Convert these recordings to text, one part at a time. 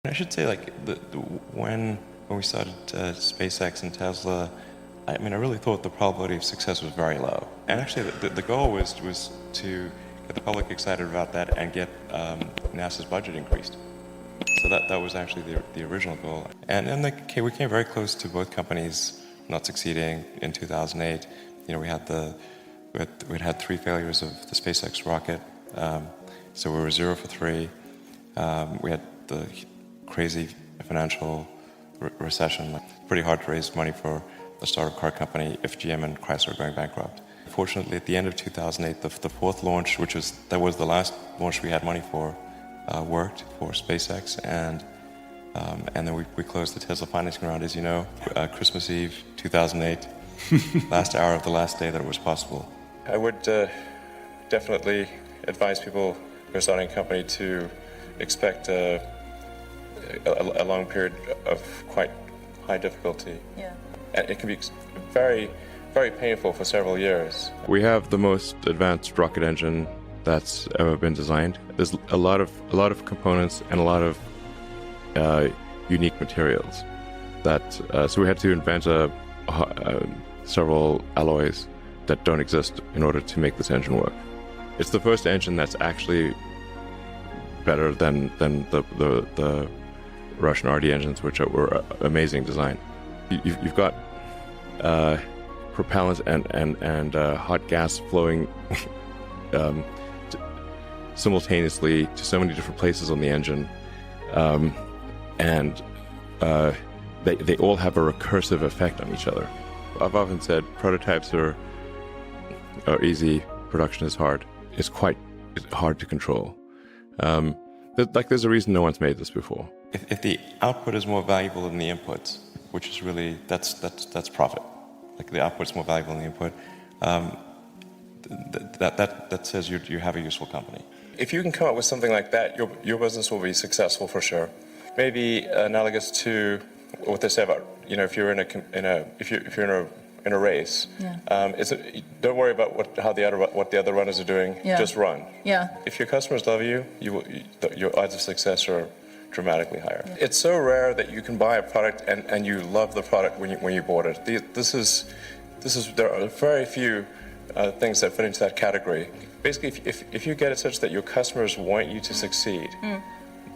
I should say, like, when we started SpaceX and Tesla, I mean, I really thought the probability of success was very low. And actually, the goal was to get the public excited about that and get NASA's budget increased. So that was actually the original goal. And then we came very close to both companies not succeeding in 2008. You know, we'd had 3 failures of the SpaceX rocket, so we were 0 for 3. We had the crazy financial recession. Pretty hard to raise money for a startup car company if GM and Chrysler were going bankrupt. Fortunately, at the end of 2008, the 4th launch, that was the last launch we had money for, worked for SpaceX, and then we closed the Tesla financing round, as you know, Christmas Eve 2008, last hour of the last day that it was possible. I would definitely advise people who are starting a company to expect a long period of quite high difficulty. Yeah. And it can be very, very painful for several years. We have the most advanced rocket engine that's ever been designed. There's a lot of components and a lot of unique materials. So we had to invent several alloys that don't exist in order to make this engine work. It's the first engine that's actually better than the Russian RD engines, which were amazing design. You've got propellant and hot gas flowing simultaneously to so many different places on the engine, and they all have a recursive effect on each other. I've often said prototypes are easy, production is hard. It's quite hard to control. There's a reason no one's made this before. If the output is more valuable than the inputs, which is really, that's profit. Like, the output's more valuable than the input, that says you have a useful company. If you can come up with something like that, your business will be successful for sure. Maybe analogous to what they say about, you know, if you're in a race, Yeah. Don't worry about what the other runners are doing. Yeah. Just run. Yeah. If your customers love you, your odds of success are dramatically higher. Yeah. It's so rare that you can buy a product and you love the product when you bought it. There are very few things that fit into that category. Basically, if you get it such that your customers want you to succeed,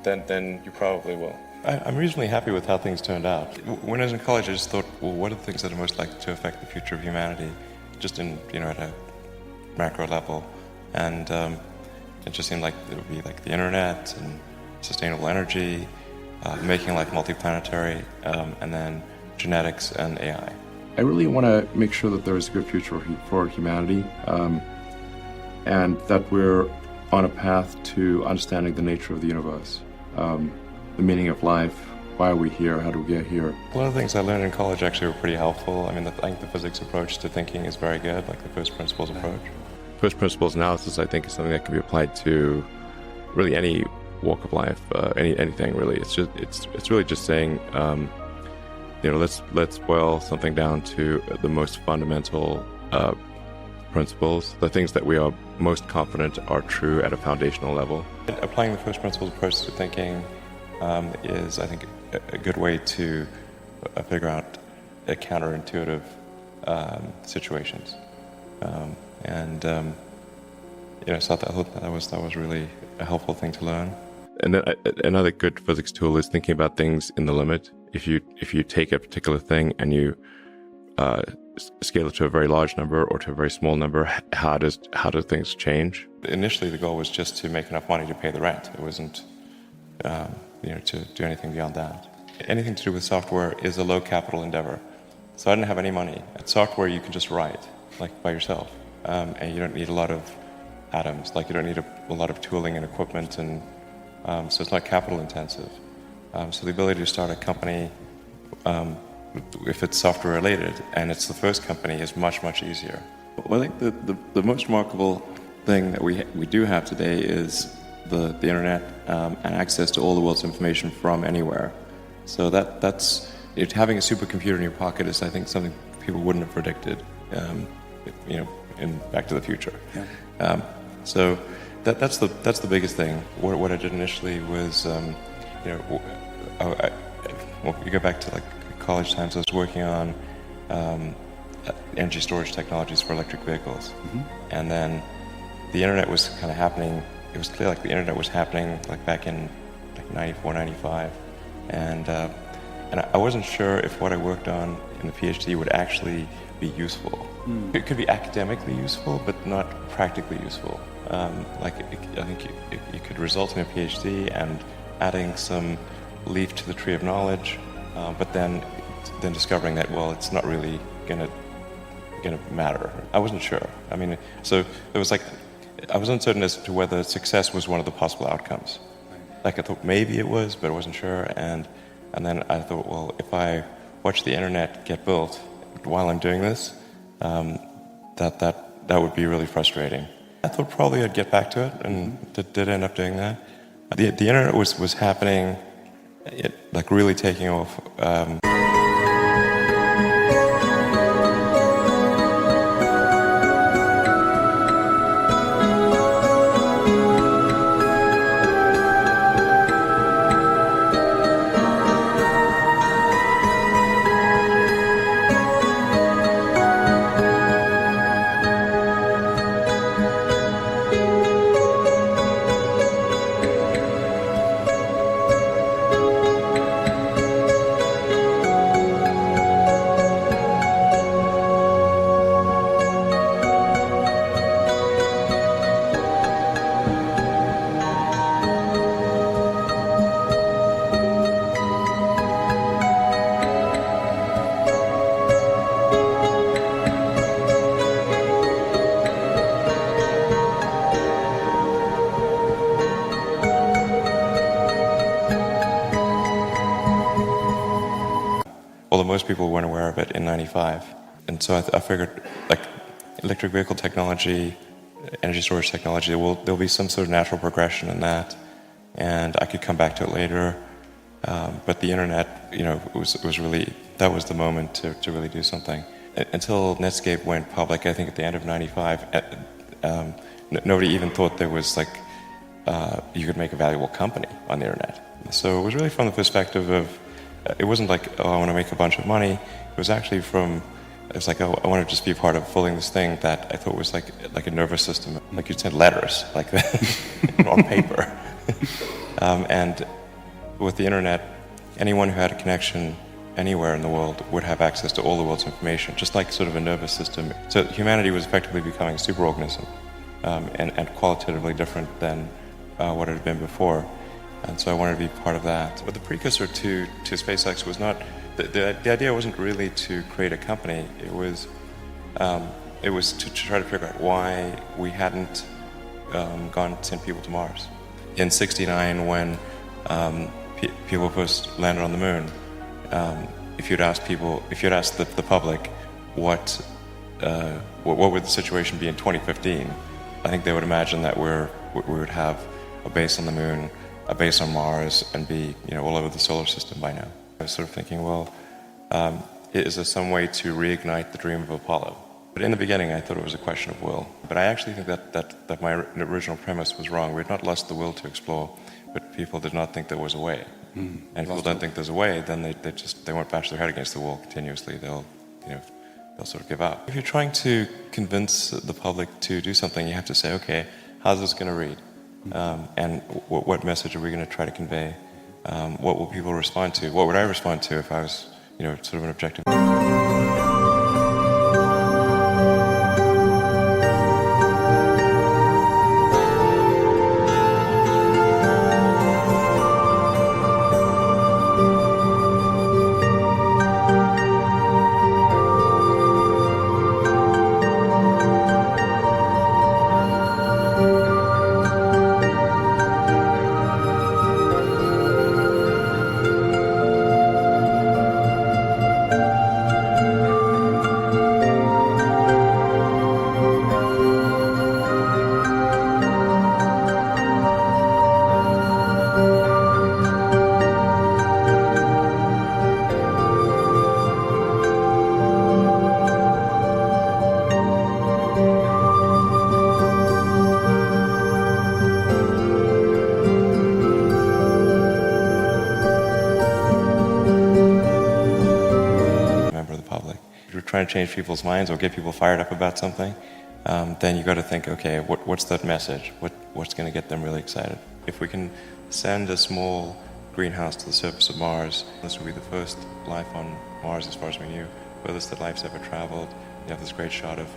then you probably will. I'm reasonably happy with how things turned out. When I was in college, I just thought, well, what are the things that are most likely to affect the future of humanity, just at a macro level? And it just seemed like it would be like the internet and sustainable energy, making life multiplanetary, and then genetics and AI. I really want to make sure that there is a good future for humanity, and that we're on a path to understanding the nature of the universe. The meaning of life, why are we here, how do we get here? A lot of things I learned in college actually were pretty helpful. I mean, I think the physics approach to thinking is very good, like the first principles approach. First principles analysis, I think, is something that can be applied to really any walk of life, anything really. It's really just saying, let's boil something down to the most fundamental principles, the things that we are most confident are true at a foundational level. Applying the first principles approach to thinking is, I think, a good way to figure out counterintuitive situations. So that was really a helpful thing to learn. And then another good physics tool is thinking about things in the limit. If you take a particular thing and you scale it to a very large number or to a very small number, how do things change? Initially, the goal was just to make enough money to pay the rent. It wasn't to do anything beyond that. Anything to do with software is a low capital endeavor. So I didn't have any money. At software, you can just write, like, by yourself. And you don't need a lot of atoms. Like, you don't need a lot of tooling and equipment, and so it's not capital intensive. So the ability to start a company, if it's software related, and it's the first company, is much, much easier. Well, I think the most remarkable thing that we do have today is the internet and access to all the world's information from anywhere. So that's having a supercomputer in your pocket is, I think, something people wouldn't have predicted, in Back to the Future. Yeah. So that's the biggest thing. What I did initially was, well, you go back to like college times. I was working on energy storage technologies for electric vehicles, and then the internet was kind of happening. It was clear like the internet was happening like back in like 94, 95, and I wasn't sure if what I worked on in the PhD would actually be useful. It could be academically useful, but not practically useful. I think it could result in a PhD and adding some leaf to the tree of knowledge, but then discovering that, well, it's not really gonna matter. I wasn't sure. I mean, so it was like I was uncertain as to whether success was one of the possible outcomes. Like I thought maybe it was, but I wasn't sure. And then I thought, well, if I watch the internet get built while I'm doing this, that would be really frustrating. I thought probably I'd get back to it, and did end up doing that. The internet was happening, like really taking off. Although most people weren't aware of it in '95. And so I figured, like, electric vehicle technology, energy storage technology, there'll be some sort of natural progression in that, and I could come back to it later. But the internet, was really, that was the moment to really do something. Until Netscape went public, I think at the end of '95, nobody even thought there was, like, you could make a valuable company on the internet. So it was really from the perspective of, it wasn't like, oh, I want to make a bunch of money. It was actually it's like, oh, I want to just be a part of building this thing that I thought was like a nervous system. Like you'd send letters, like that, on paper. And with the internet, anyone who had a connection anywhere in the world would have access to all the world's information, just like sort of a nervous system. So humanity was effectively becoming a superorganism, and qualitatively different than what it had been before. And so I wanted to be part of that. But the precursor to SpaceX was not, the idea wasn't really to create a company. It was to try to figure out why we hadn't sent people to Mars. In *69, when people first landed on the moon, if you'd asked the public what would the situation be in 2015, I think they would imagine that we would have a base on the moon, a base on Mars, and be all over the solar system by now. I was sort of thinking, well, is there some way to reignite the dream of Apollo? But in the beginning, I thought it was a question of will. But I actually think that my original premise was wrong. We had not lost the will to explore, but people did not think there was a way. And if people don't think there's a way, then they won't bash their head against the wall continuously. They'll sort of give up. If you're trying to convince the public to do something, you have to say, okay, how's this going to read? And what message are we going to try to convey? What will people respond to? What would I respond to if I was, sort of an objective? trying to change people's minds or get people fired up about something, then you got to think, okay, what's that message? What's going to get them really excited? If we can send a small greenhouse to the surface of Mars, this will be the first life on Mars, as far as we knew, furthest that life's ever traveled. You have this great shot of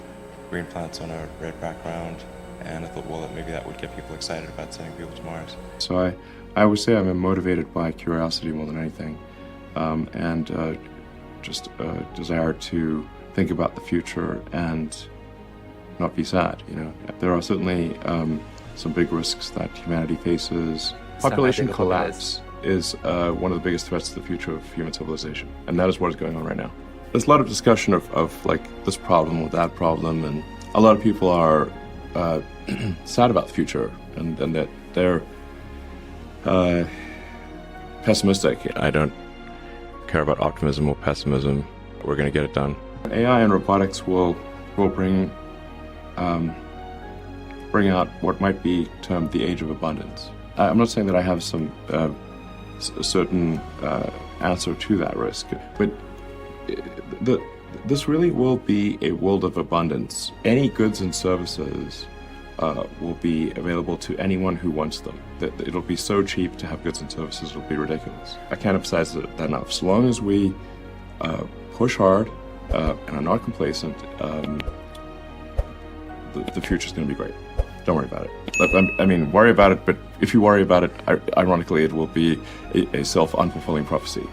green plants on a red background, and I thought, well, that maybe that would get people excited about sending people to Mars. So I would say I'm motivated by curiosity more than anything, and just a desire to think about the future and not be sad. You know, there are certainly some big risks that humanity faces. Population collapse is one of the biggest threats to the future of human civilization, and that is what is going on right now. There's a lot of discussion of like this problem or that problem, and a lot of people are sad about the future, and that they're pessimistic. I don't care about optimism or pessimism. We're going to get it done. AI and robotics will bring out what might be termed the age of abundance. I'm not saying that I have some certain answer to that risk, but this really will be a world of abundance. Any goods and services will be available to anyone who wants them. It'll be so cheap to have goods and services, it'll be ridiculous. I can't emphasize that enough. So long as we push hard and are not complacent, the future's going to be great. Don't worry about it. I mean, worry about it, but if you worry about it, ironically, it will be a self-unfulfilling prophecy.